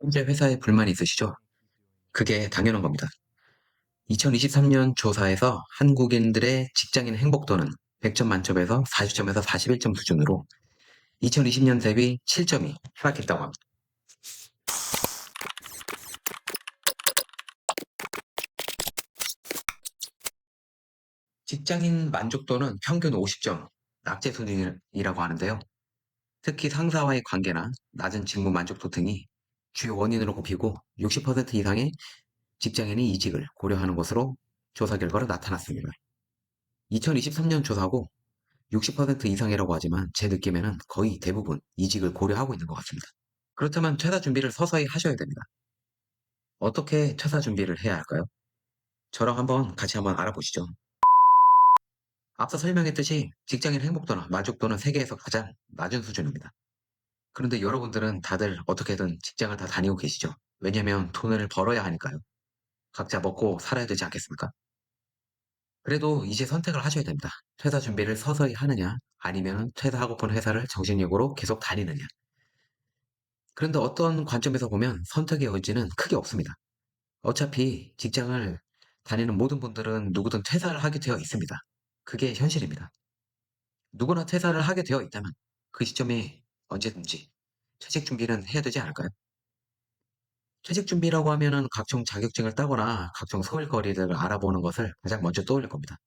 현재 회사에 불만이 있으시죠? 그게 당연한 겁니다. 2023년 조사에서 한국인들의 직장인 행복도는 100점 만점에서 40점에서 41점 수준으로 2020년 대비 7점이 하락했다고 합니다. 직장인 만족도는 평균 50점, 낙제 수준이라고 하는데요. 특히 상사와의 관계나 낮은 직무 만족도 등이 주요 원인으로 꼽히고 60% 이상의 직장인이 이직을 고려하는 것으로 조사 결과로 나타났습니다. 2023년 조사고 60% 이상이라고 하지만 제 느낌에는 거의 대부분 이직을 고려하고 있는 것 같습니다. 그렇다면 퇴사 준비를 서서히 하셔야 됩니다. 어떻게 퇴사 준비를 해야 할까요? 저랑 같이 한번 알아보시죠. 앞서 설명했듯이 직장인 행복도나 만족도는 세계에서 가장 낮은 수준입니다. 그런데 여러분들은 다들 어떻게든 직장을 다 다니고 계시죠? 왜냐면 돈을 벌어야 하니까요. 각자 먹고 살아야 되지 않겠습니까? 그래도 이제 선택을 하셔야 됩니다. 퇴사 준비를 서서히 하느냐, 아니면 퇴사하고픈 회사를 정신력으로 계속 다니느냐. 그런데 어떤 관점에서 보면 선택의 여지는 크게 없습니다. 어차피 직장을 다니는 모든 분들은 누구든 퇴사를 하게 되어 있습니다. 그게 현실입니다. 누구나 퇴사를 하게 되어 있다면 그 시점에 언제든지 퇴직 준비는 해야 되지 않을까요? 퇴직 준비라고 하면은 각종 자격증을 따거나 각종 소일거리를 알아보는 것을 가장 먼저 떠올릴 겁니다.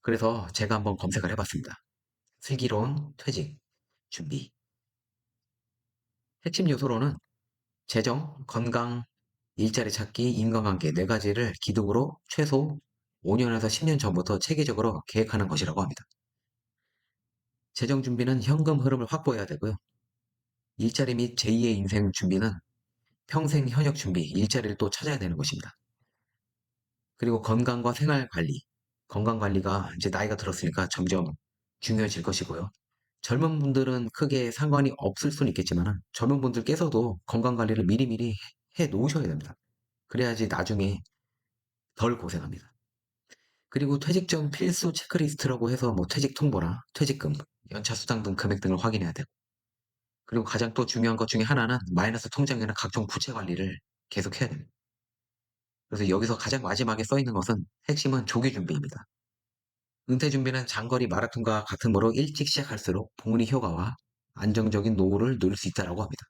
그래서 제가 한번 검색을 해봤습니다. 슬기로운 퇴직 준비. 핵심 요소로는 재정, 건강, 일자리 찾기, 인간관계 네 가지를 기둥으로 최소 5년에서 10년 전부터 체계적으로 계획하는 것이라고 합니다. 재정 준비는 현금 흐름을 확보해야 되고요. 일자리 및 제2의 인생 준비는 평생 현역 준비, 일자리를 또 찾아야 되는 것입니다. 그리고 건강과 생활 관리, 건강 관리가 이제 나이가 들었으니까 점점 중요해질 것이고요. 젊은 분들은 크게 상관이 없을 수는 있겠지만 젊은 분들께서도 건강 관리를 미리미리 해 놓으셔야 됩니다. 그래야지 나중에 덜 고생합니다. 그리고 퇴직 전 필수 체크리스트라고 해서 뭐 퇴직 통보나 퇴직금, 연차 수당 등 금액 등을 확인해야 되고, 그리고 가장 또 중요한 것 중에 하나는 마이너스 통장이나 각종 부채 관리를 계속 해야 됩니다. 그래서 여기서 가장 마지막에 써 있는 것은 핵심은 조기 준비입니다. 은퇴 준비는 장거리 마라톤과 같으므로 일찍 시작할수록 복리 효과와 안정적인 노후를 누릴 수 있다고 합니다.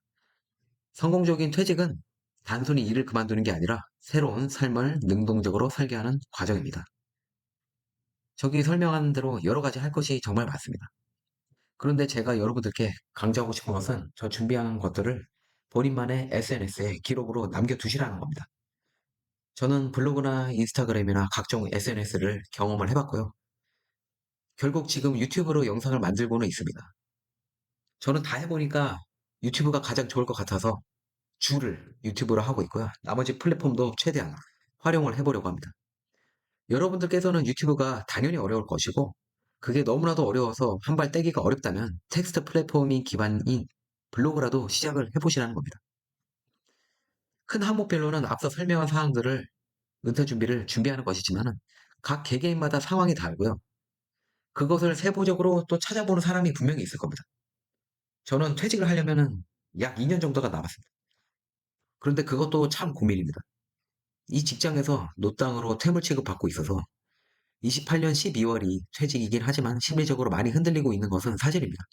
성공적인 퇴직은 단순히 일을 그만두는 게 아니라 새로운 삶을 능동적으로 살게 하는 과정입니다. 저기 설명한 대로 여러 가지 할 것이 정말 많습니다. 그런데 제가 여러분들께 강조하고 싶은 것은 저 준비한 것들을 본인만의 SNS에 기록으로 남겨두시라는 겁니다. 저는 블로그나 인스타그램이나 각종 SNS를 경험을 해봤고요. 결국 지금 유튜브로 영상을 만들고는 있습니다. 저는 다 해보니까 유튜브가 가장 좋을 것 같아서 주를 유튜브로 하고 있고요. 나머지 플랫폼도 최대한 활용을 해보려고 합니다. 여러분들께서는 유튜브가 당연히 어려울 것이고, 그게 너무나도 어려워서 한 발 떼기가 어렵다면 텍스트 플랫폼이 기반인 블로그라도 시작을 해보시라는 겁니다. 큰 항목별로는 앞서 설명한 사항들을 은퇴 준비를 준비하는 것이지만 각 개개인마다 상황이 다르고요. 그것을 세부적으로 또 찾아보는 사람이 분명히 있을 겁니다. 저는 퇴직을 하려면 약 2년 정도가 남았습니다. 그런데 그것도 참 고민입니다. 이 직장에서 노땅으로 퇴물 취급받고 있어서 28년 12월이 퇴직이긴 하지만 심리적으로 많이 흔들리고 있는 것은 사실입니다.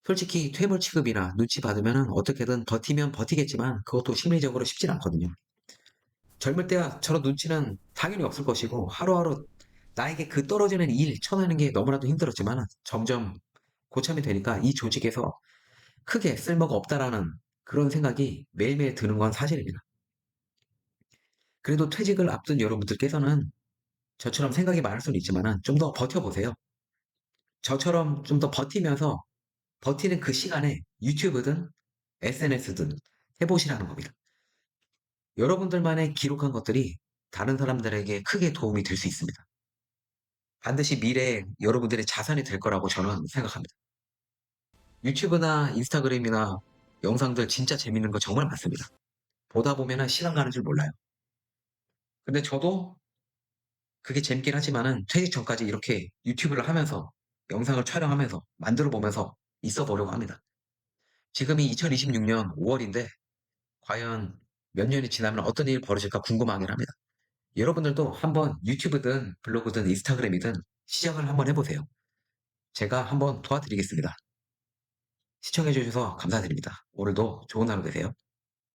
솔직히 퇴물 취급이나 눈치 받으면 어떻게든 버티면 버티겠지만 그것도 심리적으로 쉽진 않거든요. 젊을 때야 저런 눈치는 당연히 없을 것이고 하루하루 나에게 그 떨어지는 일 쳐내는 게 너무나도 힘들었지만 점점 고참이 되니까 이 조직에서 크게 쓸모가 없다라는 그런 생각이 매일매일 드는 건 사실입니다. 그래도 퇴직을 앞둔 여러분들께서는 저처럼 생각이 많을 수는 있지만 좀 더 버텨보세요. 저처럼 좀 더 버티면서 버티는 그 시간에 유튜브든 SNS든 해보시라는 겁니다. 여러분들만의 기록한 것들이 다른 사람들에게 크게 도움이 될 수 있습니다. 반드시 미래에 여러분들의 자산이 될 거라고 저는 생각합니다. 유튜브나 인스타그램이나 영상들 진짜 재밌는 거 정말 많습니다. 보다 보면 시간 가는 줄 몰라요. 근데 저도 그게 재밌긴 하지만은 퇴직 전까지 이렇게 유튜브를 하면서 영상을 촬영하면서 만들어 보면서 있어 보려고 합니다. 지금이 2026년 5월인데 과연 몇 년이 지나면 어떤 일이 벌어질까 궁금하긴 합니다. 여러분들도 한번 유튜브든 블로그든 인스타그램이든 시작을 한번 해보세요. 제가 한번 도와드리겠습니다. 시청해주셔서 감사드립니다. 오늘도 좋은 하루 되세요.